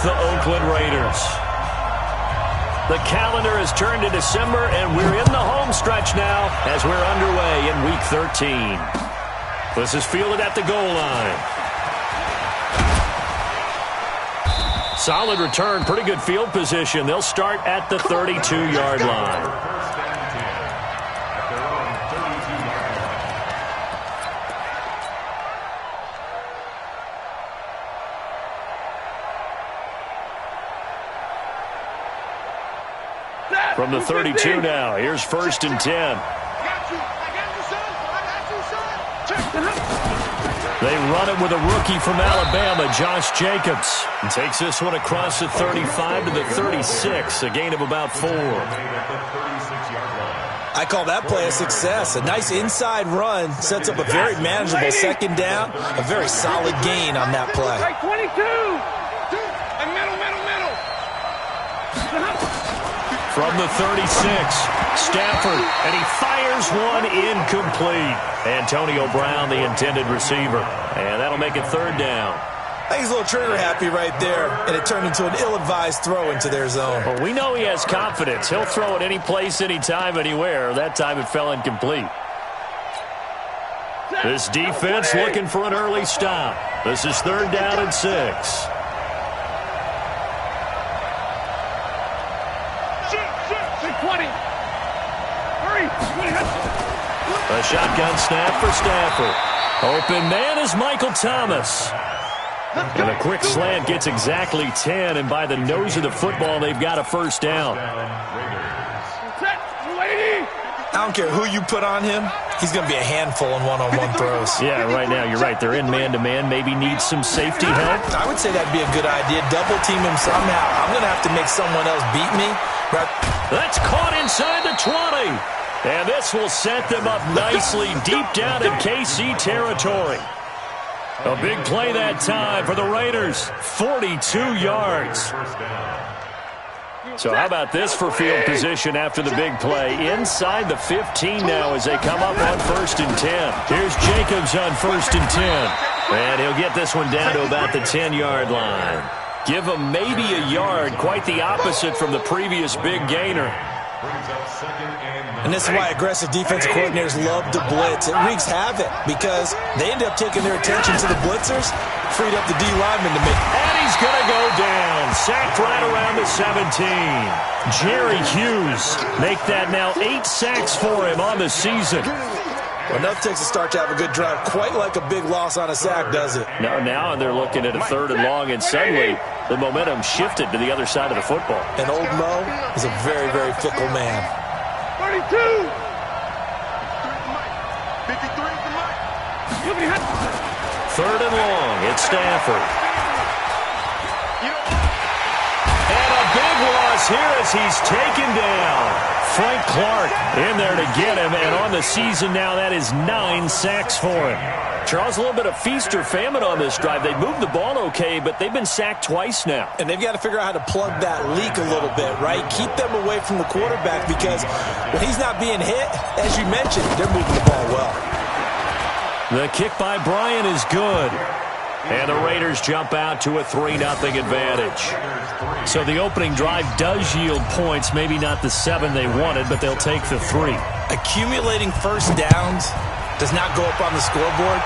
the Oakland Raiders. The calendar has turned to December, and we're in the home stretch now as we're underway in Week 13. This is fielded at the goal line. Solid return, pretty good field position. They'll start at the 32-yard line. From the 32 now, here's 1st and 10. They run it with a rookie from Alabama, Josh Jacobs. And takes this one across the 35 to the 36, a gain of about 4. I call that play a success. A nice inside run sets up a very manageable second down. A very solid gain on that play. 22. From the 36, Stafford, and he fires one incomplete. Antonio Brown, the intended receiver. And that'll make it 3rd down. I think he's a little trigger happy right there, and it turned into an ill-advised throw into their zone. Well, we know he has confidence. He'll throw it any place, anytime, anywhere. That time it fell incomplete. This defense looking for an early stop. This is 3rd down and 6. A shotgun snap for Stafford. Open man is Michael Thomas. And a quick slant gets exactly 10, and by the nose of the football, they've got a 1st down. I don't care who you put on him. He's going to be a handful in one-on-one throws. Yeah, right now, you're right. They're in man-to-man. Maybe need some safety help. I would say that'd be a good idea. Double team him somehow. I'm going to have to make someone else beat me. Right. That's caught inside the 20. And this will set them up nicely deep down in KC territory. A big play that time for the Raiders. 42 yards. So how about this for field position after the big play? Inside the 15 now as they come up on 1st and 10. Here's Jacobs on 1st and 10. And he'll get this one down to about the 10-yard line. Give him maybe a yard, quite the opposite from the previous big gainer. And this is why aggressive defensive coordinators love to blitz. It wreaks havoc because they end up taking their attention to the blitzers, freed up the D lineman to make. And he's going to go down. Sacked right around the 17. Jerry Hughes make that now 8 sacks for him on the season. Well, enough takes a start to have a good drive. Quite like a big loss on a sack, does it? Now they're looking at a 3rd and long, and suddenly the momentum shifted to the other side of the football. And old Mo is a very, very fickle man. 32. 3rd and long. It's Stafford. And a big loss here as he's taken down. Frank Clark in there to get him, and on the season now, that is 9 sacks for him. Charles, a little bit of feast or famine on this drive. They moved the ball okay, but they've been sacked twice now. And they've got to figure out how to plug that leak a little bit, right? Keep them away from the quarterback because when he's not being hit, as you mentioned, they're moving the ball well. The kick by Bryant is good. And the Raiders jump out to a 3-0 advantage. So the opening drive does yield points, maybe not the 7 they wanted, but they'll take the 3. Accumulating 1st downs does not go up on the scoreboard,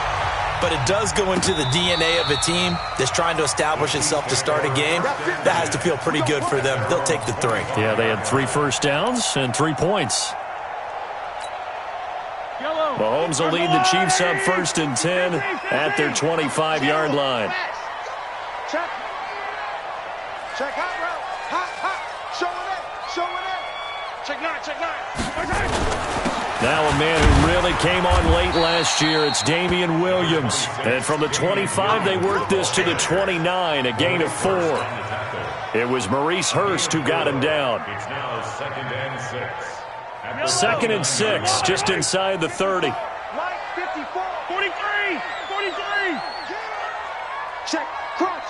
but it does go into the DNA of a team that's trying to establish itself to start a game. That has to feel pretty good for them. They'll take the 3. Yeah, they had 3 first downs and 3 points. Mahomes will lead the Chiefs up 1st and 10 at their 25-yard line. Check. Check hot route. Hot. Showing it. Check 9. Now a man who really came on late last year, it's Damian Williams. And from the 25, they worked this to the 29, a gain of 4. It was Maurice Hurst who got him down. It's now 2nd and 6. 2nd and 6, just inside the 30. 54, 43. Check, crunch.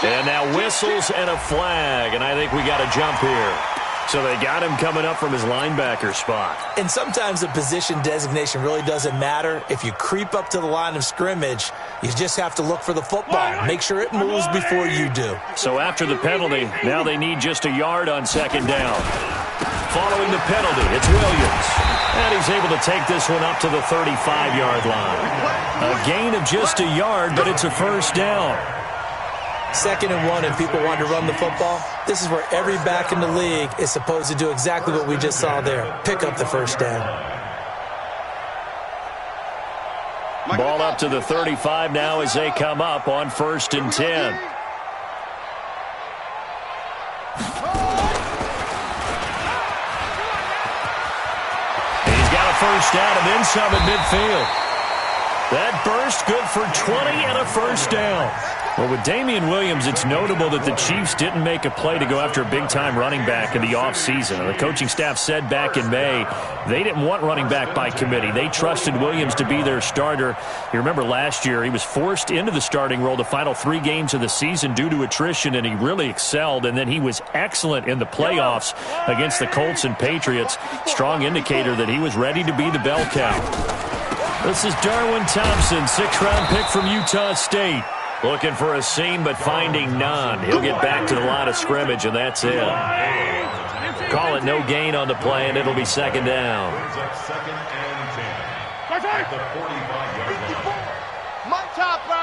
And now whistles and a flag, and I think we got a jump here. So they got him coming up from his linebacker spot. And sometimes the position designation really doesn't matter. If you creep up to the line of scrimmage, you just have to look for the football. Make sure it moves before you do. So after the penalty, now they need just a yard on second down. Following the penalty, it's Williams. And he's able to take this one up to the 35-yard line. A gain of just a yard, but it's a first down. 2nd and 1 and people want to run the football. This is where every back in the league is supposed to do exactly what we just saw there. Pick up the first down. Ball up to the 35 now as they come up on 1st and 10. He's got a first down and then some at midfield. That burst good for 20 and a first down. Well, with Damian Williams, it's notable that the Chiefs didn't make a play to go after a big-time running back in the offseason. The coaching staff said back in May they didn't want running back by committee. They trusted Williams to be their starter. You remember last year he was forced into the starting role the final 3 games of the season due to attrition, and he really excelled. And then he was excellent in the playoffs against the Colts and Patriots. Strong indicator that he was ready to be the bell cow. This is Darwin Thompson, 6th-round pick from Utah State. Looking for a seam, but finding none. He'll get back to the line of scrimmage, and that's it. Call it no gain on the play, and it'll be second down. Second and 10. At the 45-yard line. My topper!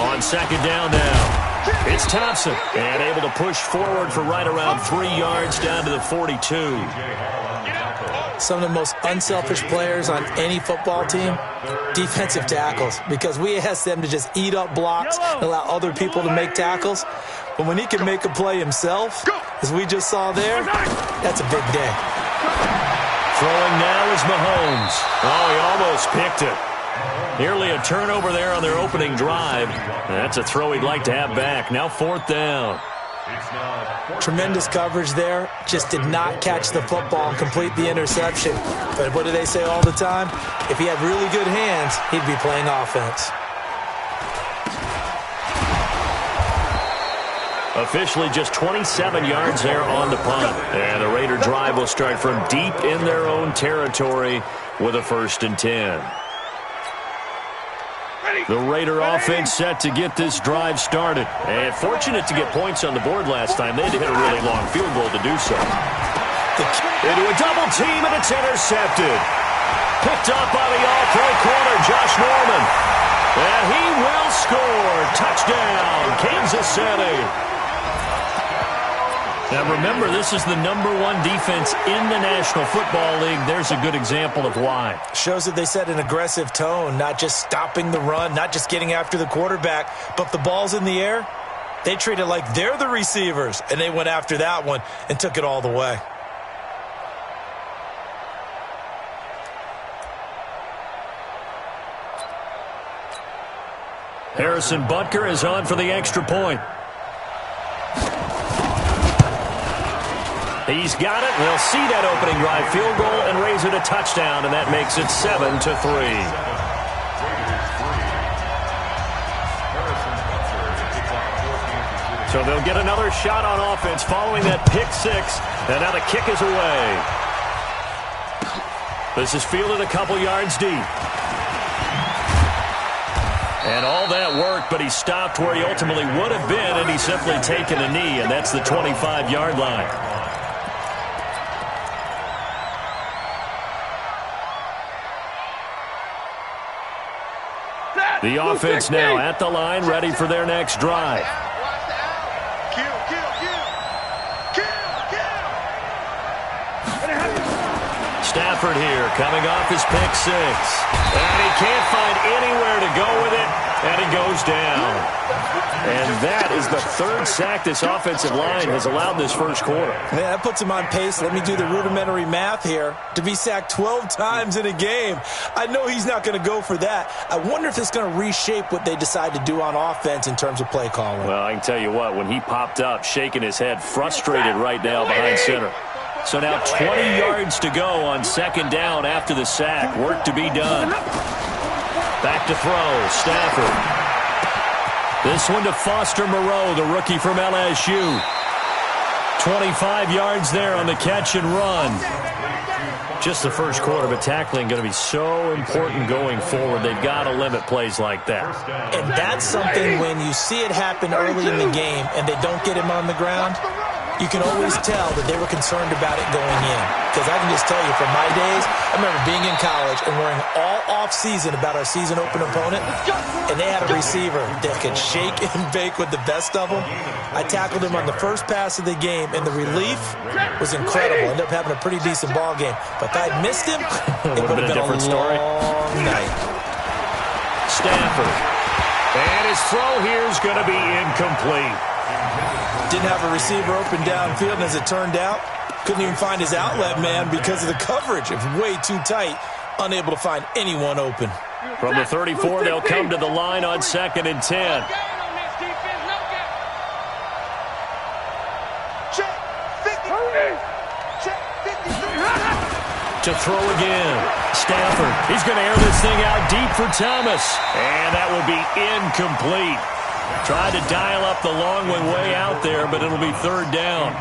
On second down now, it's Thompson, and able to push forward for right around 3 yards down to the 42. Some of the most unselfish players on any football team, defensive tackles, because we ask them to just eat up blocks and allow other people to make tackles. But when he can make a play himself, as we just saw there, that's a big day. Throwing now is Mahomes. Oh, he almost picked it. Nearly a turnover there on their opening drive. That's a throw he'd like to have back. Now 4th down. Tremendous coverage there. Just did not catch the football and complete the interception. But what do they say all the time? If he had really good hands, he'd be playing offense. Officially just 27 yards there on the punt. And the Raider drive will start from deep in their own territory with a 1st and 10. The Raider offense set to get this drive started. And fortunate to get points on the board last time. They had to hit a really long field goal to do so. Into a double team, and it's intercepted. Picked up by the all-pro corner, Josh Norman. And he will score. Touchdown, Kansas City. Now remember, this is the #1 defense in the National Football League. There's a good example of why. Shows that they set an aggressive tone, not just stopping the run, not just getting after the quarterback, but if the ball's in the air, they treat it like they're the receivers, and they went after that one and took it all the way. Harrison Butker is on for the extra point. He's got it. They'll see that opening drive field goal and raise it a touchdown, and that makes it 7-3. So they'll get another shot on offense following that pick six, and now the kick is away. This is fielded a couple yards deep. And all that worked, but he stopped where he ultimately would have been, and he's simply taken a knee, and that's the 25-yard line. The offense now at the line, ready for their next drive. Stafford here, coming off his pick six. And he can't find anywhere to go with it, and he goes down. And that is the 3rd sack this offensive line has allowed this first quarter. Yeah, that puts him on pace. Let me do the rudimentary math here. To be sacked 12 times in a game, I know he's not going to go for that. I wonder if it's going to reshape what they decide to do on offense in terms of play calling. Well, I can tell you what, when he popped up, shaking his head, frustrated right now behind center. So now 20 yards to go on second down after the sack. Work to be done. Back to throw, Stafford. This one to Foster Moreau, the rookie from LSU. 25 yards there on the catch and run. Just the first quarter, but tackling going to be so important going forward. They've got to limit plays like that. And that's something when you see it happen early in the game and they don't get him on the ground, you can always tell that they were concerned about it going in. Because I can just tell you from my days, I remember being in college and worrying all off-season about our season open opponent, and they had a receiver that could shake and bake with the best of them. I tackled him on the first pass of the game, and the relief was incredible. Ended up having a pretty decent ball game. But if I had missed him, it would have been a different story. Night. Stafford. And his throw here is going to be incomplete. Didn't have a receiver open downfield, and as it turned out, couldn't even find his outlet man because of the coverage. It was way too tight, unable to find anyone open. From the 34, they'll come to the line on 2nd and 10. To throw again. Stafford. He's going to air this thing out deep for Thomas. And that will be incomplete. Tried to dial up the long one way out there, but it'll be 3rd down.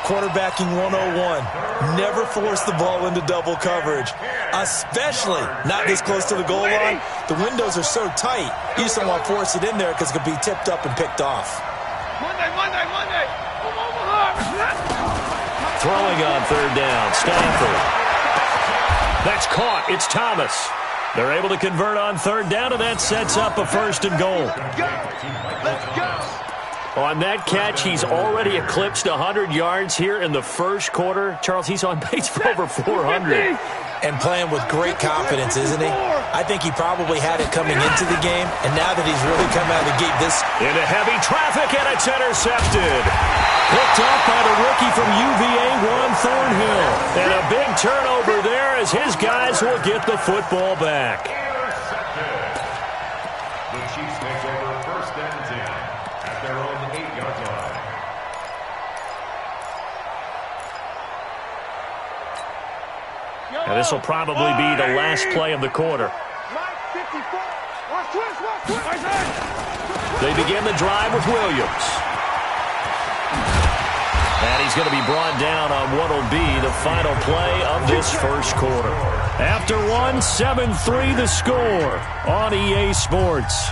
Quarterbacking 101. Never force the ball into double coverage, especially not this close to the goal line. The windows are so tight, you just don't want to force it in there because it could be tipped up and picked off. Monday. Throwing on 3rd down. Stafford. That's caught. It's Thomas. They're able to convert on 3rd down, and that sets up a 1st and goal. Let's go. On that catch, he's already eclipsed 100 yards here in the first quarter. Charles, he's on pace for over 400. And playing with great confidence, isn't he? I think he probably had it coming into the game, and now that he's really come out of the gate, this... Into heavy traffic, and it's intercepted. Picked off by the rookie from UVA, Juan Thornhill. And a big turnover there as his guys will get the football back. The Chiefs take over 1st and 10 at their own 8-yard line. And this will probably be the last play of the quarter. They begin the drive with Williams. And he's going to be brought down on what will be the final play of this first quarter. After 7-3 the score on EA Sports.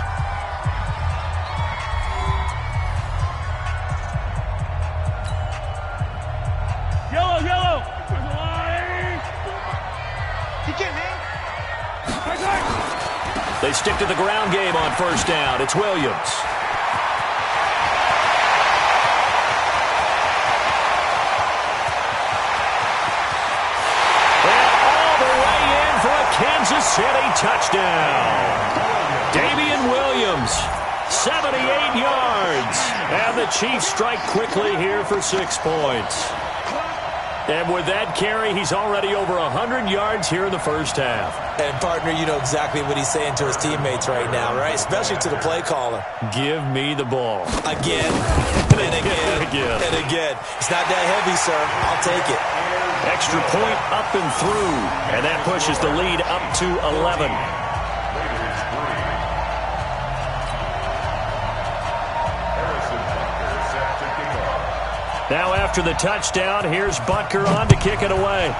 Yellow. They stick to the ground game on 1st down. It's Williams. Kansas City touchdown. Damian Williams, 78 yards. And the Chiefs strike quickly here for 6 points. And with that carry, he's already over 100 yards here in the first half. And, partner, you know exactly what he's saying to his teammates right now, right? Especially to the play caller. Give me the ball. Again, and again, and again. It's not that heavy, sir. I'll take it. Extra point up and through. And that pushes the lead up to 11. Now after the touchdown, here's Butker on to kick it away.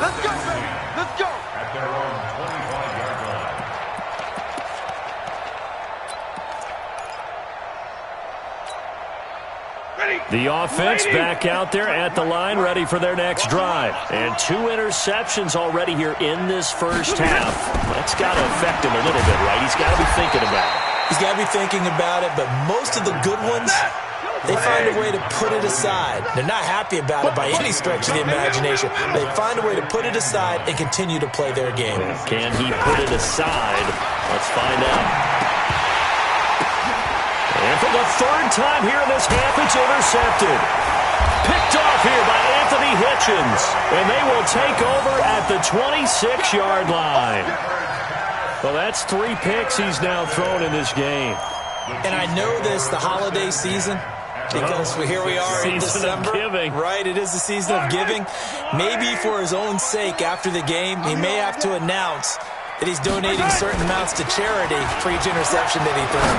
Let's go, baby. Let's go. At their own 25-yard line. The offense back out there at the line, ready for their next drive. And 2 interceptions already here in this first half. That's got to affect him a little bit, right? He's got to be thinking about it. He's got to be thinking about it, but most of the good ones, they find a way to put it aside. They're not happy about it by any stretch of the imagination. They find a way to put it aside and continue to play their game. Can he put it aside? Let's find out. And for the 3rd time here in this half, it's intercepted. Picked off here by Anthony Hitchens. And they will take over at the 26-yard line. Well, that's 3 picks he's now thrown in this game. And I know this, the holiday season, because here we are in December. Right, it is the season of giving. Maybe for his own sake after the game, he may have to announce that he's donating certain amounts to charity for each interception that he threw.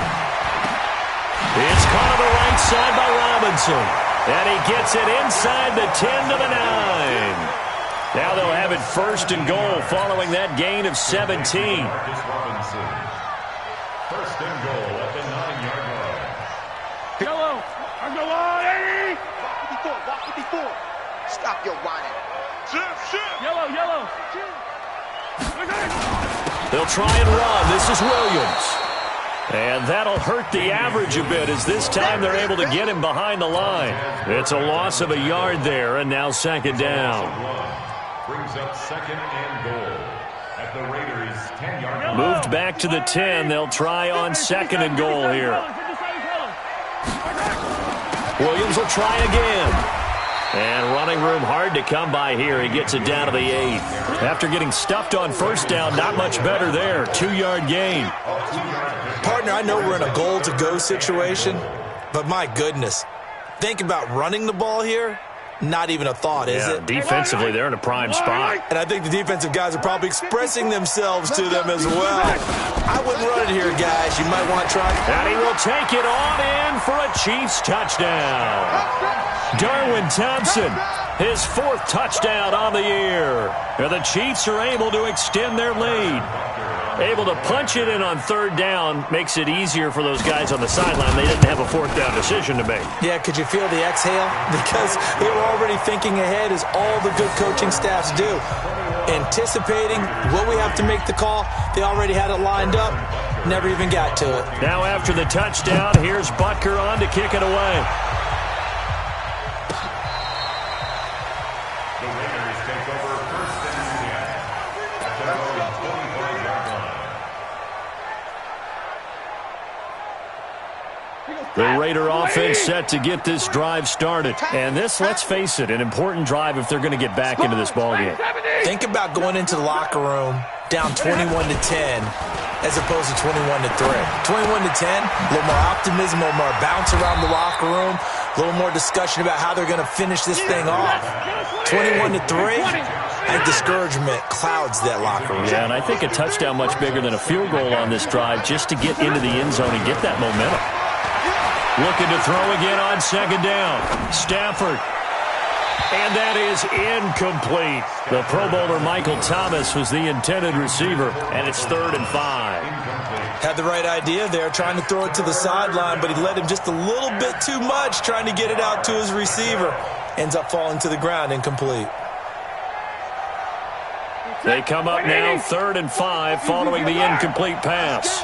It's caught on the right side by Robinson. And he gets it inside the 10 to the 9. Now they'll have it first and goal following that gain of 17. First and goal at the 9-yard line. Yellow. I'm the line. 54. Stop your whining. Yellow. They'll try and run. This is Williams. And that'll hurt the average a bit as this time they're able to get him behind the line. It's a loss of a yard there, and now second down. Brings up second and goal at the Raiders' 10-yard line. Moved back to the 10. They'll try on second and goal here. Williams will try again. And running room hard to come by here. He gets it down to the 8. After getting stuffed on first down, not much better there. 2-yard gain. Partner, I know we're in a goal-to-go situation, but my goodness. Think about running the ball here. Not even a thought, is it? Defensively, they're in a prime spot. And I think the defensive guys are probably expressing themselves to them as well. I wouldn't run it here, guys. You might want to try. And he will take it on in for a Chiefs touchdown. Darwin Thompson, his 4th touchdown on the year. And the Chiefs are able to extend their lead. Able to punch it in on 3rd down makes it easier for those guys on the sideline. They didn't have a 4th down decision to make. Yeah, could you feel the exhale? Because they were already thinking ahead, as all the good coaching staffs do. Anticipating what we have to make the call. They already had it lined up. Never even got to it. Now after the touchdown, here's Butker on to kick it away. The Raiders take over first and 10 at their own 25-yard line. The Raider offense set to get this drive started. And this, let's face it, an important drive if they're going to get back into this ballgame. Think about going into the locker room down 21-10 as opposed to 21-3. 21-10, a little more optimism, a little more bounce around the locker room, a little more discussion about how they're going to finish this thing off. 21-3, I think discouragement clouds that locker room. Yeah, and I think a touchdown much bigger than a field goal on this drive just to get into the end zone and get that momentum. Looking to throw again on second down. Stafford. And that is incomplete. The Pro Bowler Michael Thomas was the intended receiver, and it's 3rd and 5. Had the right idea there, trying to throw it to the sideline, but he led him just a little bit too much, trying to get it out to his receiver. Ends up falling to the ground, incomplete. They come up now 3rd and 5 following the incomplete pass.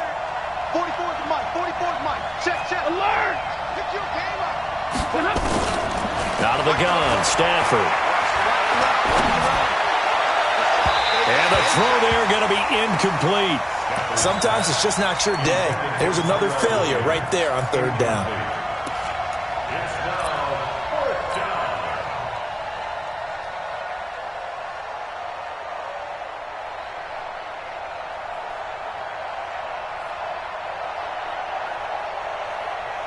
44 is mine. 44 is mine. Check. Alert! Get your game up. Out of the gun, Stafford. And the throw there going to be incomplete. Sometimes it's just not your day. There's another failure right there on 3rd down. It's now 4th down.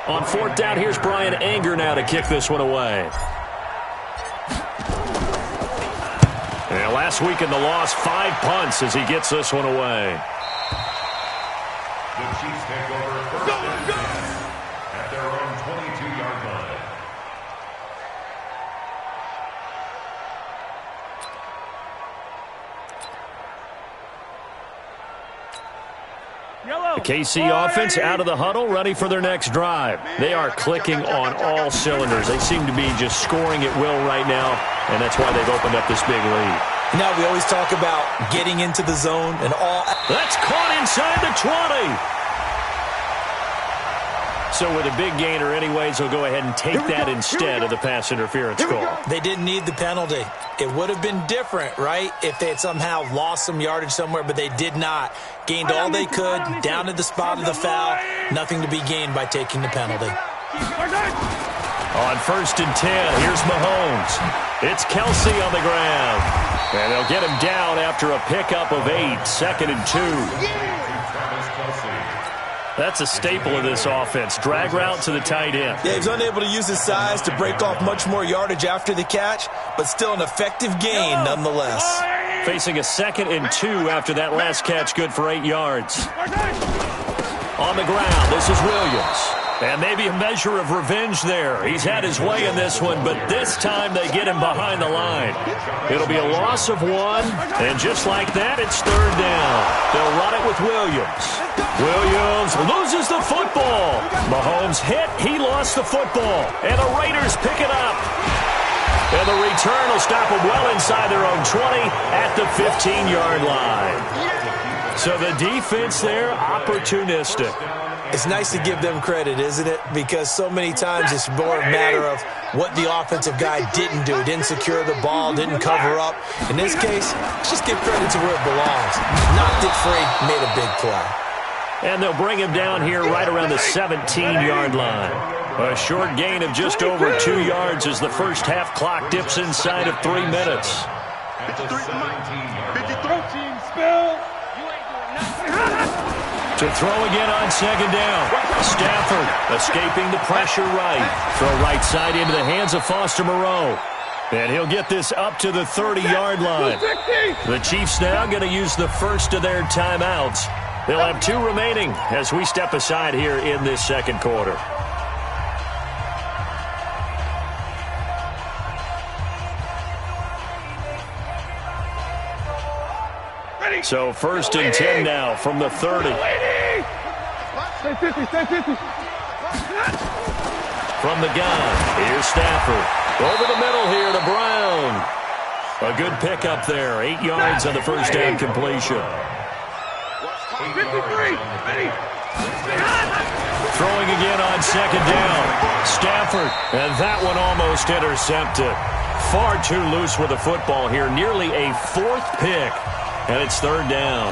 On 4th down, here's Brian Anger now to kick this one away. And last week in the loss, 5 punts as he gets this one away. The Chiefs take over first and 10 at their own 22-yard line. The KC offense out of the huddle, ready for their next drive. They are clicking on all cylinders. They seem to be just scoring at will right now, and that's why they've opened up this big lead. Now we always talk about getting into the zone and all. That's caught inside the 20. So with a big gainer anyways, they'll go ahead and take that instead of the pass interference call. They didn't need the penalty. It would have been different, right, if they had somehow lost some yardage somewhere, but they did not. Gained all they could, down at the spot of the foul. Nothing to be gained by taking the penalty. On 1st and 10, here's Mahomes. It's Kelsey on the ground. And they'll get him down after a pickup of 8, 2nd and 2. That's a staple of this offense. Drag route to the tight end. Yeah, he was unable to use his size to break off much more yardage after the catch, but still an effective gain nonetheless. facing a 2nd and 2 after that last catch, good for 8 yards. On the ground, this is Williams. And maybe a measure of revenge there. He's had his way in this one, but this time they get him behind the line. It'll be a loss of 1, and just like that, it's 3rd down. They'll run it with Williams. Williams loses the football. Mahomes hit, he lost the football, and the Raiders pick it up. And the return will stop them well inside their own 20 at the 15-yard line. So the defense there, opportunistic. It's nice to give them credit, isn't it? Because so many times it's more a matter of what the offensive guy didn't do. Didn't secure the ball, didn't cover up. In this case, let's just give credit to where it belongs. Knocked it free, made a big play. And they'll bring him down here right around the 17-yard line. A short gain of just over 2 yards as the first half clock dips inside of 3 minutes. 53 team spill. To throw again on 2nd down. Stafford escaping the pressure right. Throw right side into the hands of Foster Moreau. And he'll get this up to the 30-yard line. The Chiefs now going to use the first of their timeouts. They'll have 2 remaining as we step aside here in this second quarter. So 1st and 10 now from the 30. Stay 50, stay 50. From the gun, here's Stafford. Over the middle here to Brown. A good pickup there. 8 yards on the first down completion. 53, ready. Throwing again on 2nd down. Stafford, and that one almost intercepted. Far too loose with the football here. Nearly a 4th pick. And it's 3rd down.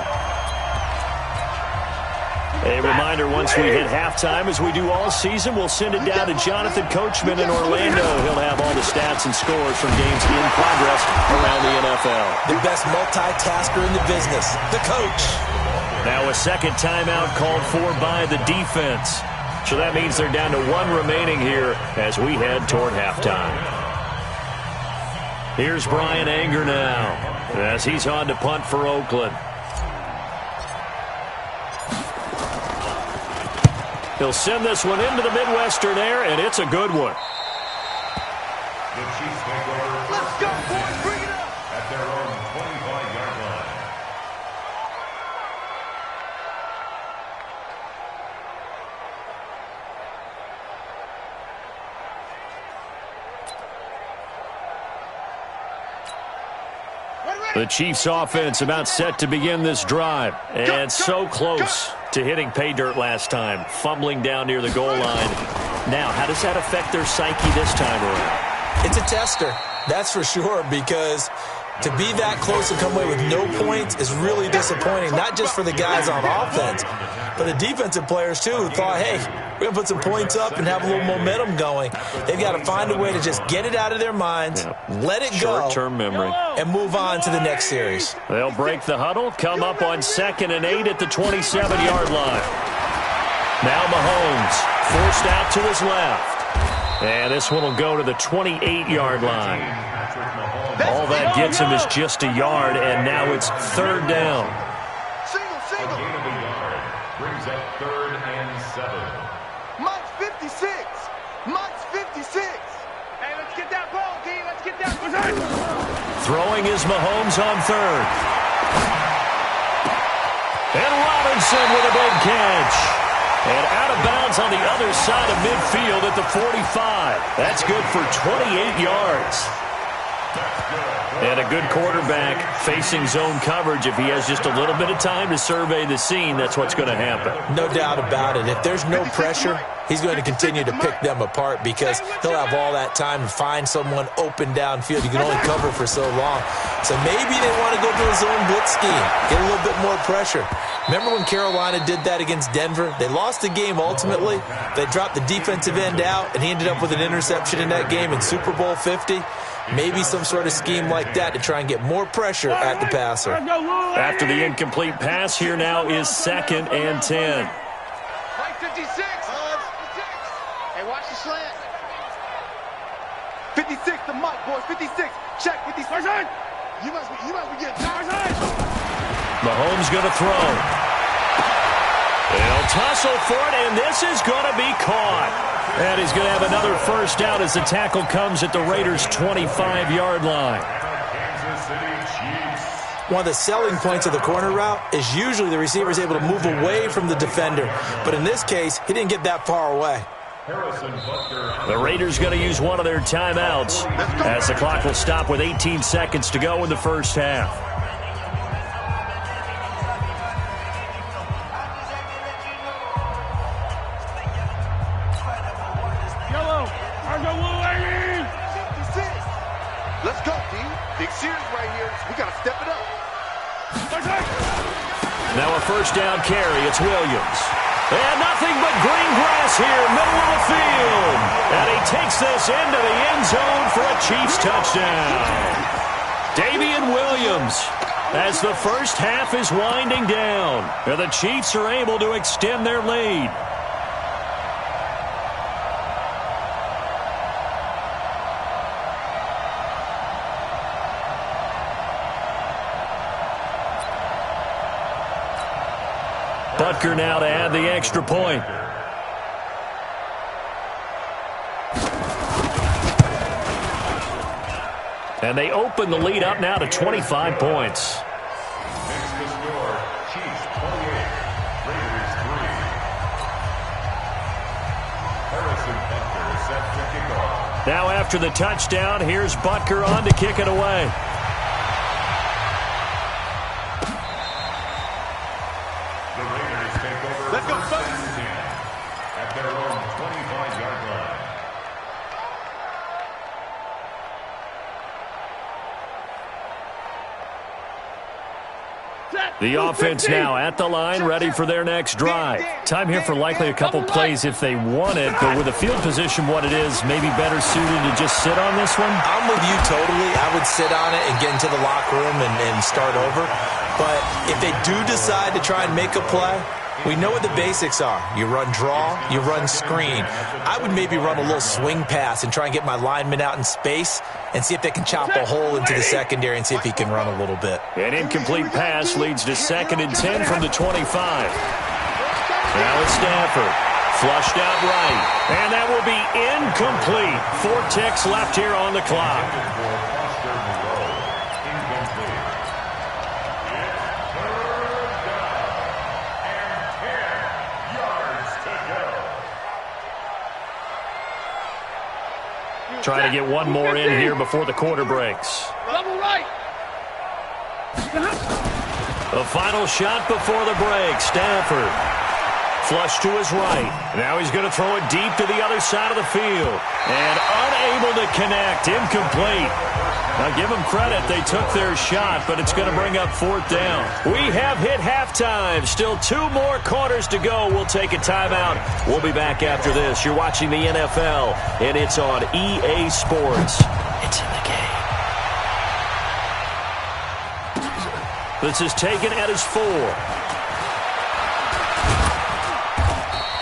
A reminder, once we hit halftime, as we do all season, we'll send it down to Jonathan Coachman in Orlando. He'll have all the stats and scores from games in progress around the NFL. The best multitasker in the business, the coach. Now a second timeout called for by the defense. So that means they're down to 1 remaining here as we head toward halftime. Here's Brian Anger now as he's on to punt for Oakland. He'll send this one into the Midwestern air, and it's a good one. The Chiefs take over. Let's go, boys. Bring it up. At their own 25-yard line. The Chiefs offense about set to begin this drive. And so close to hitting pay dirt last time. Fumbling down near the goal line. Now, how does that affect their psyche this time around? It's a tester, that's for sure, because to be that close and come away with no points is really disappointing, not just for the guys on offense, but the defensive players, too, who thought, hey, we're going to put some points up and have a little momentum going. They've got to find a way to just get it out of their minds, let it go, short-term memory, and move on to the next series. They'll break the huddle, come up on 2nd and 8 at the 27-yard line. Now Mahomes forced out to his left. And this one will go to the 28-yard line. All that gets him is just a yard, and now it's 3rd down. Single. A gain of a yard brings up 3rd and 7. Mike's 56. Mike's 56. Hey, let's get that ball, D. Let's get that ball. Throwing is Mahomes on 3rd. And Robinson with a big catch. And out of bounds on the other side of midfield at the 45. That's good for 28 yards. And a good quarterback facing zone coverage. If he has just a little bit of time to survey the scene, that's what's going to happen. No doubt about it. If there's no pressure, he's going to continue to pick them apart because he'll have all that time to find someone open downfield. You can only cover for so long. So maybe they want to go to a zone blitz scheme, get a little bit more pressure. Remember when Carolina did that against Denver? They lost the game ultimately. They dropped the defensive end out, and he ended up with an interception in that game in Super Bowl 50. Maybe some sort of scheme like that to try and get more pressure at the passer. After the incomplete pass, here now is 2nd and 10. Mike 56. Hey, watch the slant. 56 to Mike, boys. 56. Check 56. You must be getting tired. Mahomes going to throw. They'll tussle for it, and this is going to be caught. And he's going to have another first down as the tackle comes at the Raiders' 25-yard line. One of the selling points of the corner route is usually the receiver is able to move away from the defender. But in this case, he didn't get that far away. The Raiders going to use one of their timeouts as the clock will stop with 18 seconds to go in the first half. Yellow. Argo Blue Lady. 56. Let's go, D. Big series right here. We got to step it up. Now a first down carry. It's Williams. And nothing but green grass here, middle of the field. And he takes this into the end zone for a Chiefs touchdown. Damian Williams, as the first half is winding down, and the Chiefs are able to extend their lead. Butker now to add the extra point. And they open the lead up now to 25 points. Next to score, Chiefs 28, Raiders 3. Harrison Butker is set to kick off. Now after the touchdown, here's Butker on to kick it away. Let's go, son. At their own 25-yard line. The offense now at the line, ready for their next drive. Time here for likely a couple plays if they want it, but with the field position what it is, maybe better suited to just sit on this one? I'm with you totally. I would sit on it and get into the locker room and start over. But if they do decide to try and make a play, we know what the basics are. You run draw, you run screen. I would maybe run a little swing pass and try and get my lineman out in space and see if they can chop a hole into the secondary and see if he can run a little bit. An incomplete pass leads to 2nd and 10 from the 25. Now it's Stafford. Flushed out right. And that will be incomplete. 4 ticks left here on the clock. Try to get one more in here before the quarter breaks. Double right. The final shot before the break. Stafford. Flush to his right. Now he's going to throw it deep to the other side of the field. And unable to connect. Incomplete. Now give them credit. They took their shot, but it's going to bring up 4th down. We have hit halftime. Still 2 more quarters to go. We'll take a timeout. We'll be back after this. You're watching the NFL, and it's on EA Sports. It's in the game. This is taken at his 4.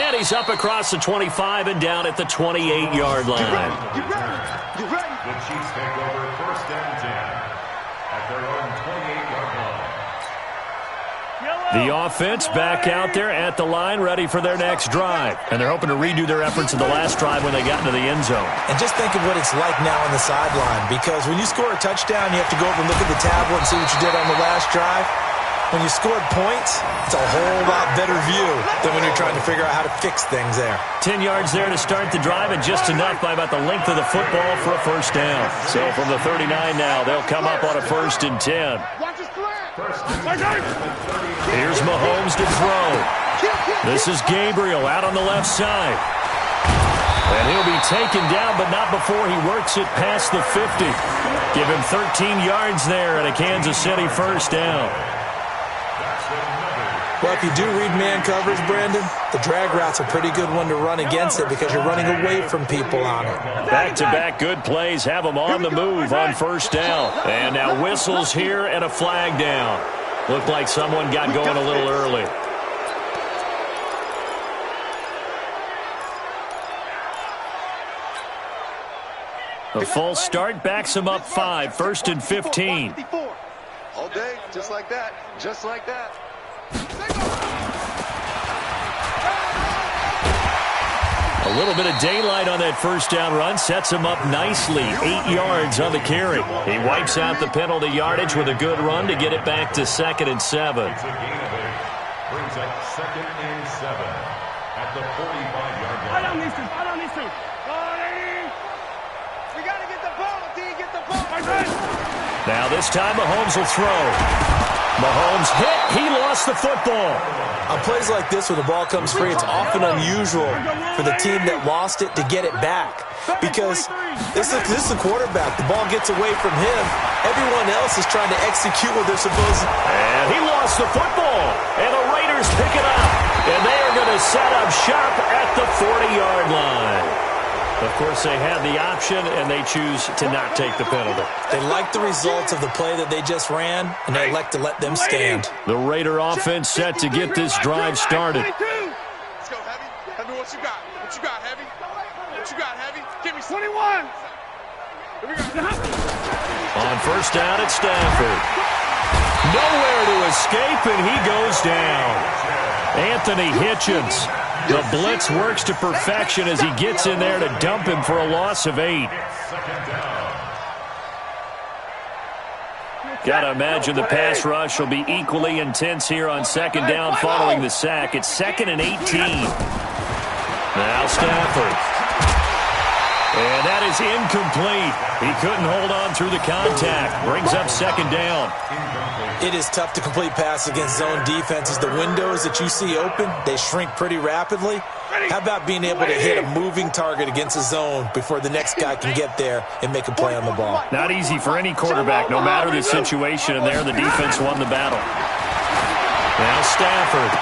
And he's up across the 25 and down at the 28-yard line. You ready? You ready? The Chiefs take over 1st and 10 at their own 28-yard line. The offense back out there at the line, ready for their next drive. And they're hoping to redo their efforts in the last drive when they got into the end zone. And just think of what it's like now on the sideline, because when you score a touchdown, you have to go over and look at the tablet and see what you did on the last drive. When you scored points, it's a whole lot better view than when you're trying to figure out how to fix things there. 10 yards there to start the drive, and just enough by about the length of the football for a first down. So from the 39 now, they'll come up on a 1st and 10. Watch his flag. Here's Mahomes to throw. This is Gabriel out on the left side. And he'll be taken down, but not before he works it past the 50. Give him 13 yards there and a Kansas City first down. Well, if you do read man coverage, Brandon, the drag route's a pretty good one to run against it because you're running away from people on it. Back-to-back good plays have them on the move on first down. And now whistles here and a flag down. Looked like someone got going a little early. The The false start backs him up 5, 1st and 15. All day, just like that. Just like that. A little bit of daylight on that first down run sets him up nicely. 8 yards on the carry. He wipes out the penalty yardage with a good run to get it back to 2nd and 7. It's a gain of 8. Brings up 2nd and 7 at the 45-yard line. I don't need to. We got to get the ball, D. Get the ball. Now this time Mahomes will throw. Mahomes hit. He lost the football. On plays like this where the ball comes free, it's often unusual for the team that lost it to get it back. Because this is the quarterback. The ball gets away from him. Everyone else is trying to execute what they're supposed to. And he lost the football. And the Raiders pick it up. And they are going to set up shop at the 40-yard line. Of course, they had the option, and they choose to not take the penalty. They like the results of the play that they just ran, and they elect to let them stand. The Raider offense set to get this drive started. Let's go, Heavy. Heavy, what you got? What you got, Heavy? What you got, Heavy? Give me 21. On first down at Stafford. Nowhere to escape, and he goes down. Anthony Hitchens. The blitz works to perfection as he gets in there to dump him for a loss of 8. Got to imagine the pass rush will be equally intense here on 2nd down following the sack. It's 2nd and 18. Now Stafford. And that is incomplete. He couldn't hold on through the contact. Brings up 2nd down. It is tough to complete pass against zone defenses. The windows that you see open, they shrink pretty rapidly. How about being able to hit a moving target against a zone before the next guy can get there and make a play on the ball? Not easy for any quarterback, no matter the situation, and there the defense won the battle. Now Stafford.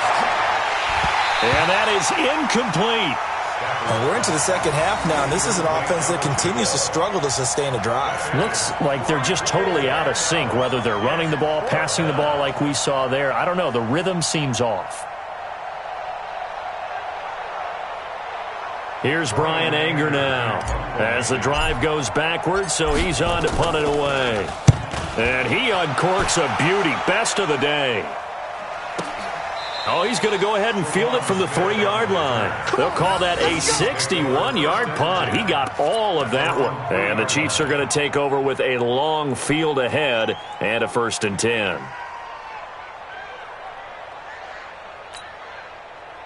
And that is incomplete. And we're into the second half now, and this is an offense that continues to struggle to sustain a drive. Looks like they're just totally out of sync, whether they're running the ball, passing the ball like we saw there. I don't know. The rhythm seems off. Here's Brian Anger now as the drive goes backwards, so he's on to punt it away. And he uncorks a beauty. Best of the day. Oh, he's going to go ahead and field it from the 40-yard line. They'll call that a 61-yard punt. He got all of that one. And the Chiefs are going to take over with a long field ahead and a 1st and 10.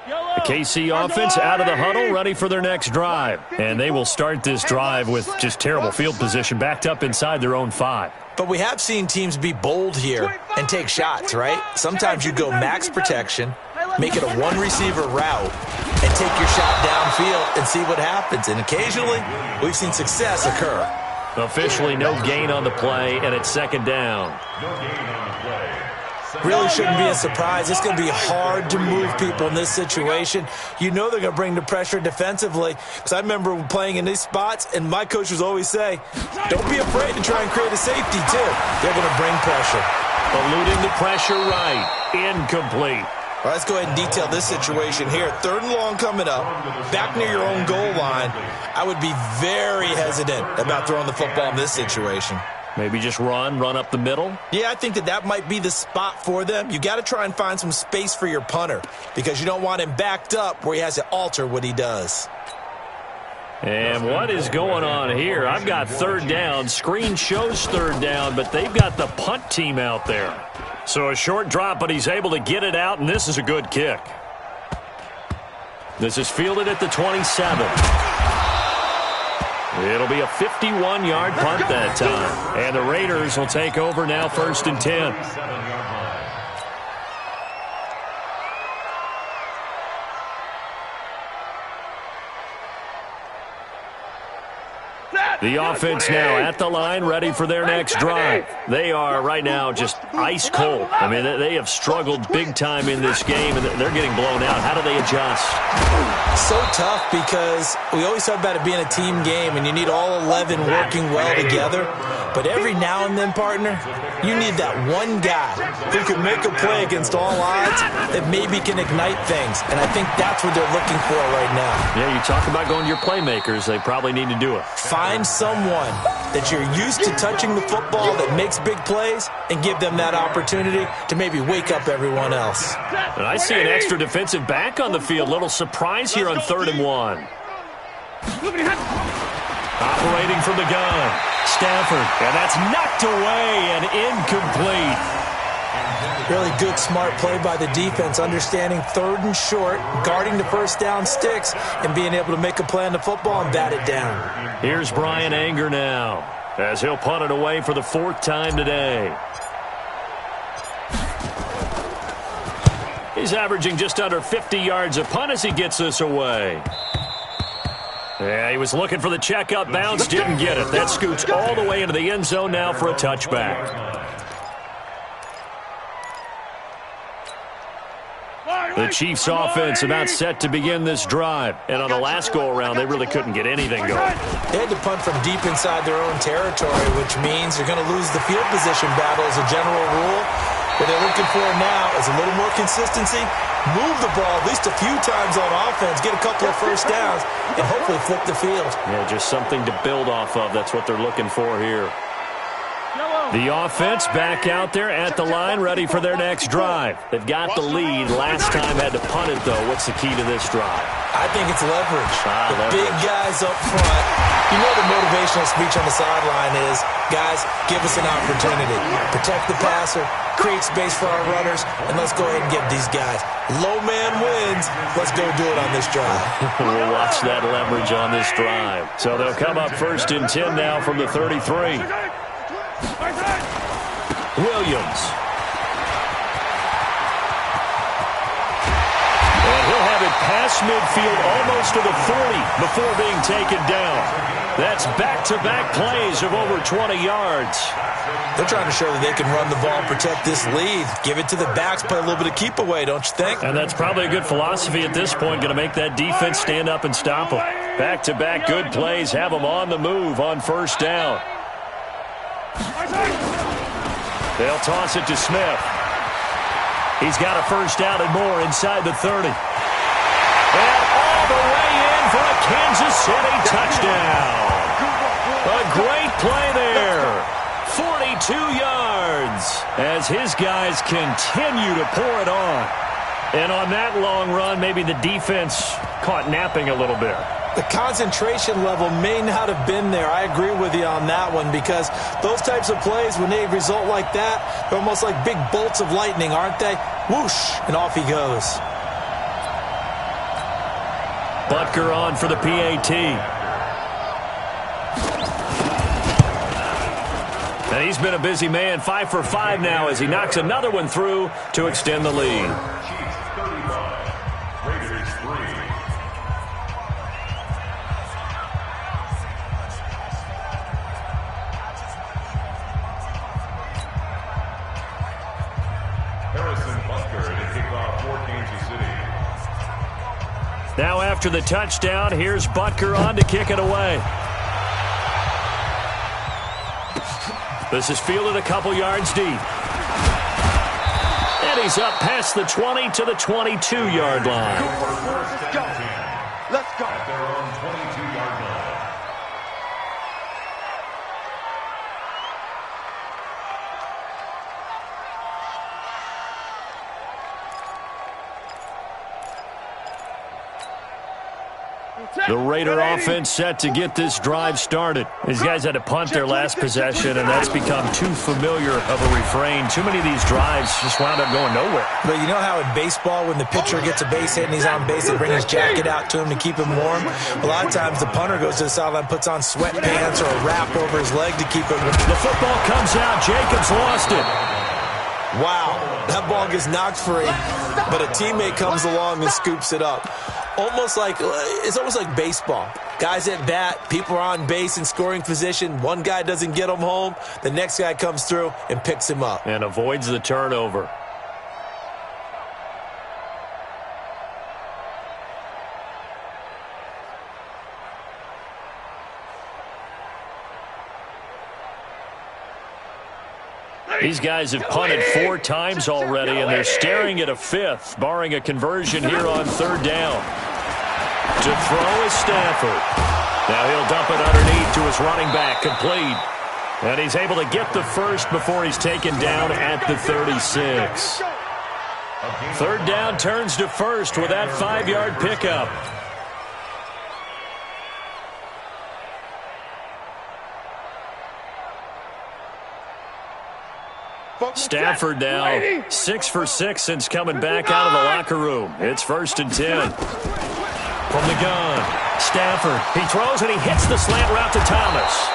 The KC offense out of the huddle, ready for their next drive. And they will start this drive with just terrible field position, backed up inside their own 5. But we have seen teams be bold here and take shots, right? Sometimes you go max protection, make it a one-receiver route, and take your shot downfield and see what happens. And occasionally, we've seen success occur. Officially no gain on the play, and it's 2nd down. No gain on the play. Really shouldn't be a surprise. It's going to be hard to move people in this situation. You know they're going to bring the pressure defensively. Because I remember playing in these spots, and my coaches always say, don't be afraid to try and create a safety, too. They're going to bring pressure. Eluding the pressure right. Incomplete. All right, let's go ahead and detail this situation here. 3rd and long coming up, back near your own goal line. I would be very hesitant about throwing the football in this situation. Maybe just run up the middle? Yeah, I think that might be the spot for them. You got to try and find some space for your punter because you don't want him backed up where he has to alter what he does. And what is going on here? I've got 3rd down. Screen shows 3rd down, but they've got the punt team out there. So a short drop, but he's able to get it out, and this is a good kick. This is fielded at the 27. It'll be a 51-yard punt that time. And the Raiders will take over now 1st and 10. The offense now at the line, ready for their next drive. They are right now just ice cold. I mean, they have struggled big time in this game, and they're getting blown out. How do they adjust? So tough because we always talk about it being a team game, and you need all 11 working well together. But every now and then, partner, you need that one guy who can make a play against all odds that maybe can ignite things. And I think that's what they're looking for right now. Yeah, you talk about going to your playmakers. They probably need to do it. Find someone that you're used to touching the football that makes big plays and give them that opportunity to maybe wake up everyone else. And I see an extra defensive back on the field. Little surprise here on 3rd and 1. Operating from the gun, Stafford, and that's knocked away and incomplete. Really good, smart play by the defense, understanding 3rd and short, guarding the first down sticks, and being able to make a play on the football and bat it down. Here's Brian Anger now, as he'll punt it away for the 4th time today. He's averaging just under 50 yards a punt as he gets this away. Yeah, he was looking for the check-up bounce, didn't get it. That scoots all the way into the end zone now for a touchback. The Chiefs' offense about set to begin this drive. And on the last go-around, they really couldn't get anything going. They had to punt from deep inside their own territory, which means they're going to lose the field position battle as a general rule. What they're looking for now is a little more consistency, move the ball at least a few times on offense, get a couple of first downs, and hopefully flip the field. Yeah, just something to build off of. That's what they're looking for here. The offense back out there at the line, ready for their next drive. They've got the lead. Last time had to punt it, though. What's the key to this drive? I think it's leverage. The leverage. Big guys up front. You know the motivational speech on the sideline is, guys, give us an opportunity. Protect the passer, create space for our runners, and let's go ahead and get these guys. Low man wins. Let's go do it on this drive. We'll watch that leverage on this drive. So they'll come up 1st and 10 now from the 33. Williams. And he'll have it past midfield almost to the 40 before being taken down. That's back-to-back plays of over 20 yards. They're trying to show that they can run the ball, protect this lead. Give it to the backs, play a little bit of keep away, don't you think? And that's probably a good philosophy at this point, going to make that defense stand up and stop them. Back-to-back good plays, have them on the move on 1st down. They'll toss it to Smith. He's got a first down and more inside the 30. And all the way in for a Kansas City touchdown. A great play there. 42 yards as his guys continue to pour it on. And on that long run, maybe the defense caught napping a little bit. The concentration level may not have been there. I agree with you on that one because those types of plays, when they result like that, they're almost like big bolts of lightning, aren't they? Whoosh, and off he goes. Butker on for the PAT. And he's been a busy man, 5 for 5 now as he knocks another one through to extend the lead. Chiefs 35, Raiders 3. Now after the touchdown, here's Butker on to kick it away. This is fielded a couple yards deep. And he's up past the 20 to the 22-yard line. Let's go. Let's go. At their own 22-yard line. The Raider offense set to get this drive started. These guys had to punt their last possession, and that's become too familiar of a refrain. Too many of these drives just wound up going nowhere. But you know how in baseball, when the pitcher gets a base hit and he's on base, they bring his jacket out to him to keep him warm? A lot of times the punter goes to the sideline, puts on sweatpants or a wrap over his leg to keep him warm. The football comes out. Jacobs lost it. Wow, that ball gets knocked free, but a teammate comes along and scoops it up. It's almost like baseball. Guys at bat, people are on base in scoring position. One guy doesn't get him home. The next guy comes through and picks him up. And avoids the turnover. These guys have punted 4 times already, and they're staring at a 5th, barring a conversion here on 3rd down. To throw is Stafford. Now he'll dump it underneath to his running back, complete. And he's able to get the first before he's taken down at the 36. Third down turns to first with that 5-yard pickup. Stafford now 6 for 6 since coming back out of the locker room. It's 1st and 10. From the gun, Stafford. He throws and he hits the slant route to Thomas.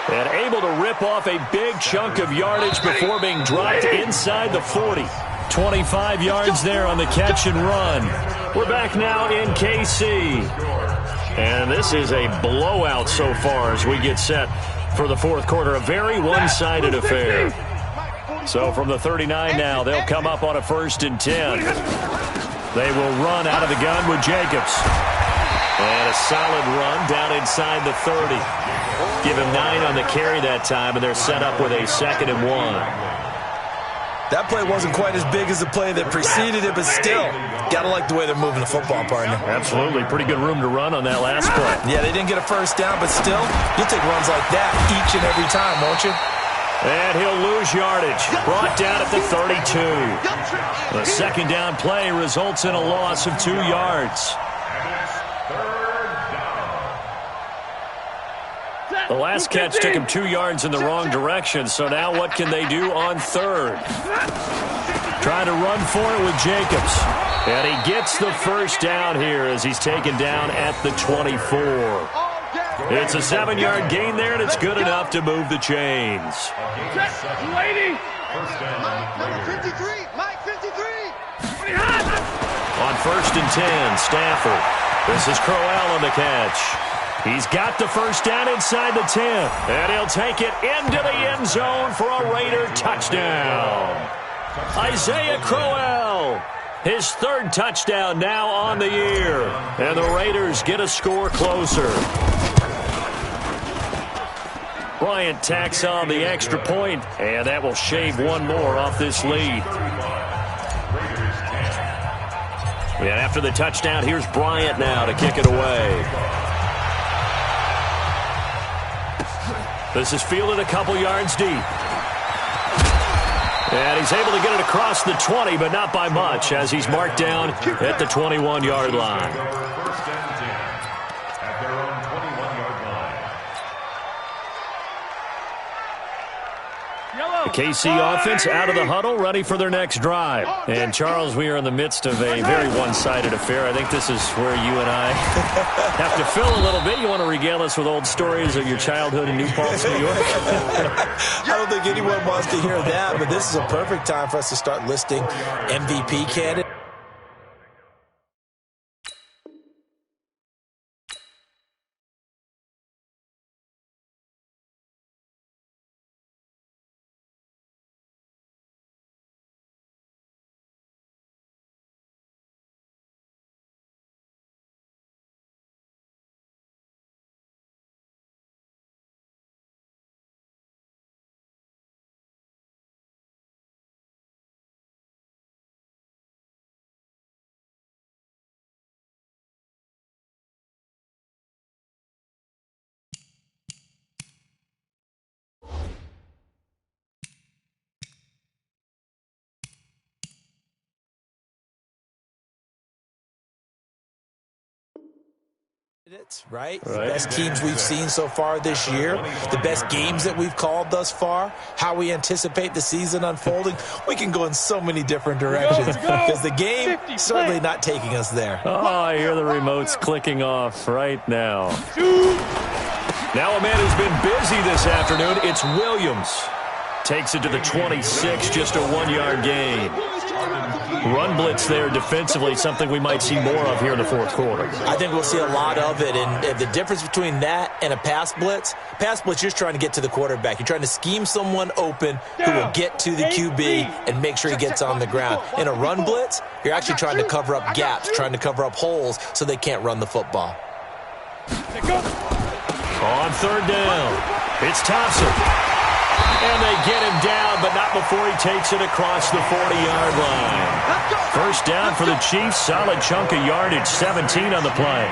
And able to rip off a big chunk of yardage before being dropped inside the 40. 25 yards there on the catch and run. We're back now in KC. And this is a blowout so far as we get set for the fourth quarter. A very one-sided affair. So from the 39 now, they'll come up on a 1st and 10. They will run out of the gun with Jacobs. And a solid run down inside the 30. Give him 9 on the carry that time, and they're set up with a 2nd and 1. That play wasn't quite as big as the play that preceded it, but still, gotta like the way they're moving the football, partner. Absolutely. Pretty good room to run on that last play. Yeah, they didn't get a first down, but still, you'll take runs like that each and every time, won't you? And he'll lose yardage. Brought down at the 32. The 2nd down play results in a loss of 2 yards. The last catch took him 2 yards in the wrong direction, so now what can they do on 3rd? Trying to run for it with Jacobs. And he gets the first down here as he's taken down at the 24. It's a 7-yard gain there, and it's good enough to move the chains. Lady! Number 53! Mike 53! On 1st and 10, Stafford. This is Crowell on the catch. He's got the first down inside the 10. And he'll take it into the end zone for a Raider touchdown. Isaiah Crowell, his 3rd touchdown now on the year. And the Raiders get a score closer. Bryant tacks on the extra point, and that will shave 1 more off this lead. And after the touchdown, here's Bryant now to kick it away. This is fielded a couple yards deep. And he's able to get it across the 20, but not by much, as he's marked down at the 21-yard line. The KC offense out of the huddle, ready for their next drive. And, Charles, we are in the midst of a very one-sided affair. I think this is where you and I have to fill a little bit. You want to regale us with old stories of your childhood in New Paltz, New York? I don't think anyone wants to hear that, but this is a perfect time for us to start listing MVP candidates. Right? The best teams we've seen so far this year, the best games that we've called thus far, how we anticipate the season unfolding. We can go in so many different directions because the game certainly not taking us there. Oh, I hear the remotes clicking off right now. Now a man who's been busy this afternoon, it's Williams. Takes it to the 26, just a 1-yard gain. Run blitz there defensively, something we might see more of here in the fourth quarter. I think we'll see a lot of it, and the difference between that and a pass blitz, you're just trying to get to the quarterback. You're trying to scheme someone open who will get to the QB and make sure he gets on the ground. In a run blitz, you're actually trying to cover up gaps, trying to cover up holes so they can't run the football. On 3rd down, it's Thompson. And they get him down, but not before he takes it across the 40-yard line. First down for the Chiefs. Solid chunk of yardage, 17 on the play.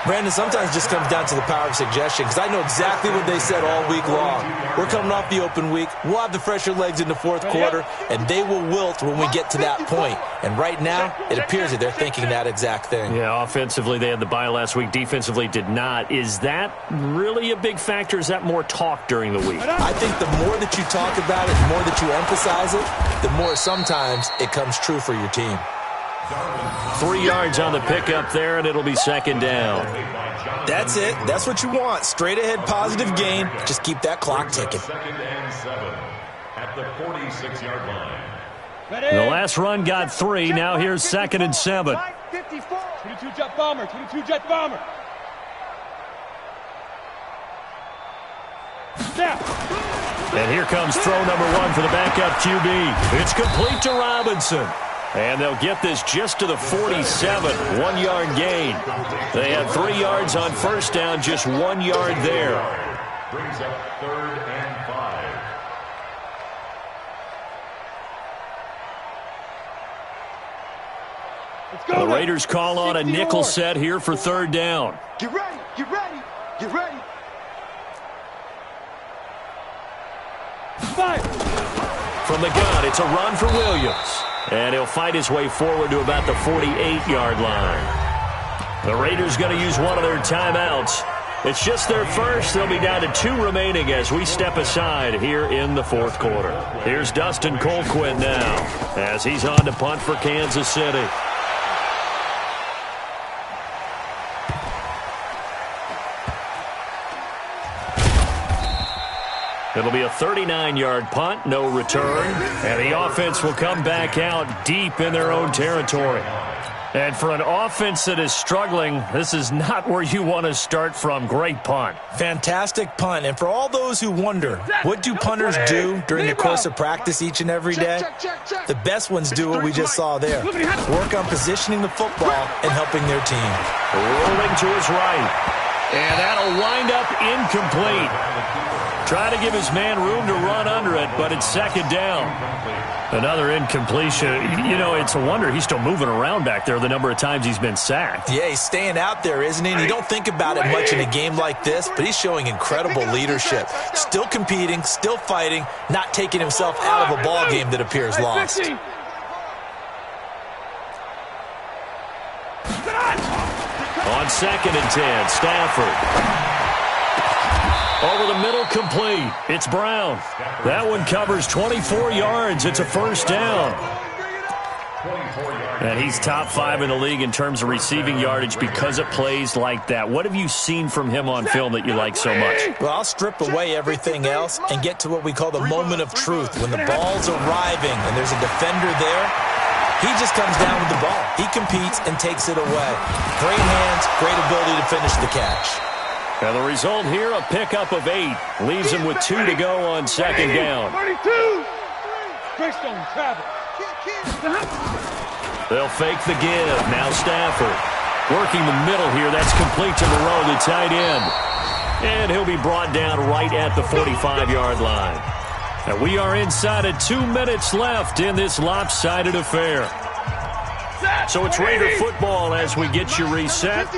Brandon, sometimes it just comes down to the power of suggestion, because I know exactly what they said all week long. We're coming off the open week. We'll have the fresher legs in the fourth quarter, and they will wilt when we get to that point. And right now, it appears that they're thinking that exact thing. Yeah, offensively, they had the bye last week. Defensively, did not. Is that really a big factor? Is that more talk during the week? I think the more that you talk about it, the more that you emphasize it, the more sometimes it comes true for your team. 3 yards on the pickup there, and it'll be second down. That's it. That's what you want. Straight ahead, positive gain. Just keep that clock ticking. Second and 7 at the 46-yard line. The last run got 3. Now here's second and 7. 22 jet bomber, 22 jet bomber. Snap. And here comes throw number 1 for the backup QB. It's complete to Robinson. And they'll get this just to the 47, 1-yard gain. They had 3 yards on first down, just 1 yard there. Brings up 3rd and 5. The Raiders call on a nickel set here for 3rd down. Get ready, get ready, get ready. Fire. From the gun, it's a run for Williams. And he'll fight his way forward to about the 48-yard line. The Raiders going to use one of their timeouts. It's just their first. They'll be down to 2 remaining as we step aside here in the fourth quarter. Here's Dustin Colquitt now as he's on to punt for Kansas City. It'll be a 39-yard punt, no return. And the offense will come back out deep in their own territory. And for an offense that is struggling, this is not where you want to start from. Great punt. Fantastic punt. And for all those who wonder, what do punters do during the course of practice each and every day? The best ones do what we just saw there. Work on positioning the football and helping their team. Rolling to his right. And that'll wind up incomplete. Trying to give his man room to run under it, but it's second down. Another incompletion. You know, it's a wonder he's still moving around back there the number of times he's been sacked. Yeah, he's staying out there, isn't he? And you don't think about it much in a game like this, but he's showing incredible leadership. Still competing, still fighting, not taking himself out of a ball game that appears lost. On 2nd and 10, Stafford. Over the middle, complete. It's Brown. That one covers 24 yards. It's a first down. And he's top 5 in the league in terms of receiving yardage because of plays like that. What have you seen from him on film that you like so much? Well, I'll strip away everything else and get to what we call the moment of truth. When the ball's arriving and there's a defender there, he just comes down with the ball. He competes and takes it away. Great hands, great ability to finish the catch. And the result here, a pickup of 8. Leaves him with 2 to go on second down. 32. Greystone travel. They'll fake the give. Now Stafford. Working the middle here. That's complete to Moreau, the tight end. And he'll be brought down right at the 45-yard line. And we are inside of 2 minutes left in this lopsided affair. So it's Raider football as we get you reset.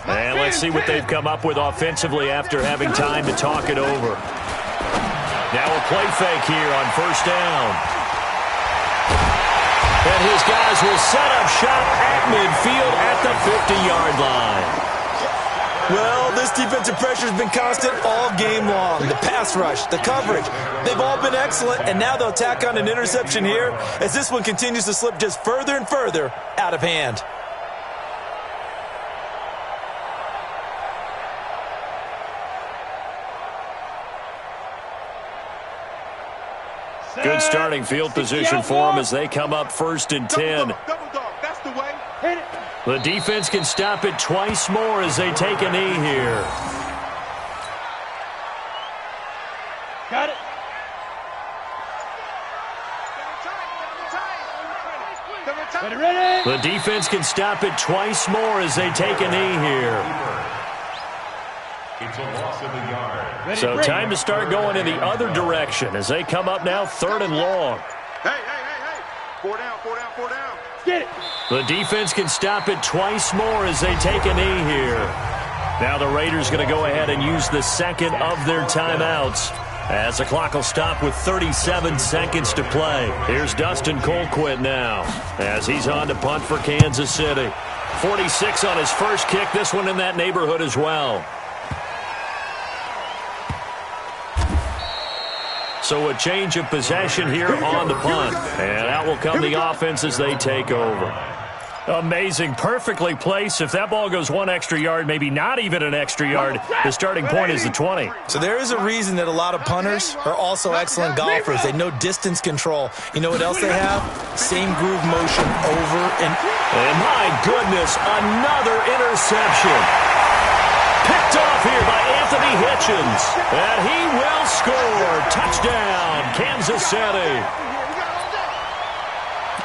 And let's see what they've come up with offensively after having time to talk it over. Now a play fake here on first down. And his guys will set up shop at midfield at the 50-yard line. Well, this defensive pressure has been constant all game long. The pass rush, the coverage, they've all been excellent, and now they'll tack on an interception here as this one continues to slip just further and further out of hand. Good starting field position for them as they come up 1st and 10. Double dog, that's the way. Hit it. The defense can stop it twice more as they take a knee here. Got it. Ready. The defense can stop it twice more as they take a knee here. It's a loss of a yard. So time to start going in the other direction as they come up now 3rd and long. Hey. 4 down. Get it. The defense can stop it twice more as they take a knee here. Now the Raiders going to go ahead and use the second of their timeouts, as the clock will stop with 37 seconds to play. Here's Dustin Colquitt now, as he's on to punt for Kansas City. 46 on his first kick, this one in that neighborhood as well. So a change of possession here on the punt. And out will come the offense as they take over. Amazing. Perfectly placed. If that ball goes one extra yard, maybe not even an extra yard, the starting point is the 20. So there is a reason that a lot of punters are also excellent golfers. They know distance control. You know what else they have? Same groove motion over and... And my goodness, another interception. Picked off here by Anthony Hitchens. And he will score. Touchdown, Kansas City.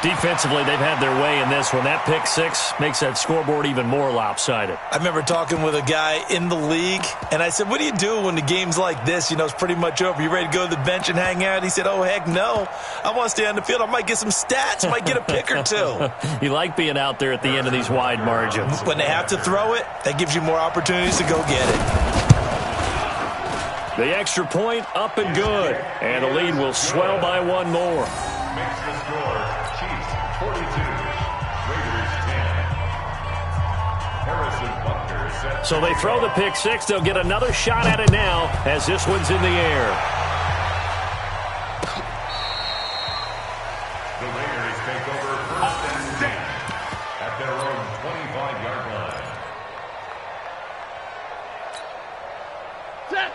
Defensively, they've had their way in this one. That pick six makes that scoreboard even more lopsided. I remember talking with a guy in the league, and I said, what do you do when the game's like this? You know, it's pretty much over. You ready to go to the bench and hang out? He said, oh, heck no. I want to stay on the field. I might get some stats. I might get a pick or two. You like being out there at the end of these wide margins. When they have to throw it, that gives you more opportunities to go get it. The extra point up and good. And the lead will swell by one more. Makes the score Chiefs 42, Raiders 10. Harrison Butker set. So they throw the pick six. They'll get another shot at it now as this one's in the air. The Raiders take over first and 10 at their own 25-yard line.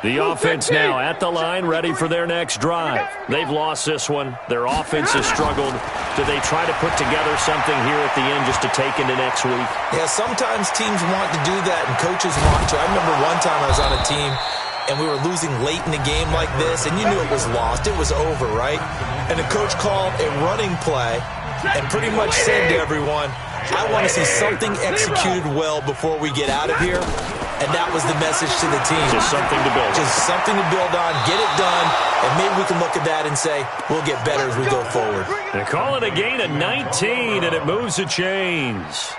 The offense now at the line, ready for their next drive. They've lost this one. Their offense has struggled. Do they try to put together something here at the end just to take into next week? Yeah, sometimes teams want to do that, and coaches want to. I remember one time I was on a team, and we were losing late in the game like this, and you knew it was lost. It was over, right? And the coach called a running play and pretty much said to everyone, I want to see something executed well before we get out of here. And that was the message to the team. Just something to build on. Just something to build on, get it done, and maybe we can look at that and say, we'll get better as we go forward. They call it a gain of 19, and it moves the chains.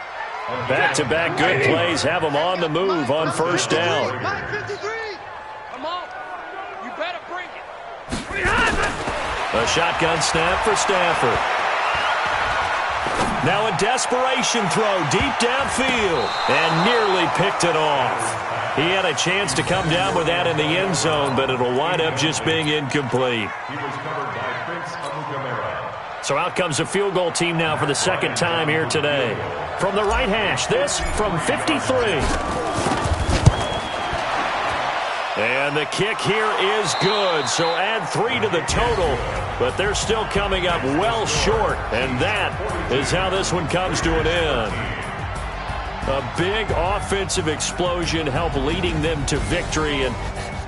Back-to-back good plays have them on the move on first down. Come on. You better bring it. A shotgun snap for Stafford. Now a desperation throw deep downfield and nearly picked it off. He had a chance to come down with that in the end zone, but it'll wind up just being incomplete. He was covered by Prince Amukamara. So out comes a field goal team now for the second time here today. From the right hash, this from 53. And the kick here is good, so add 3 to the total, but they're still coming up well short, and that is how this one comes to an end. A big offensive explosion helped leading them to victory, and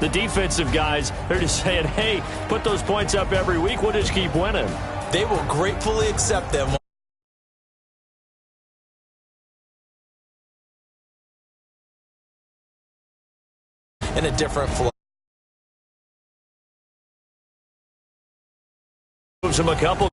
the defensive guys, they're just saying, hey, put those points up every week, we'll just keep winning. They will gratefully accept them. In a different flow. Moves him a couple.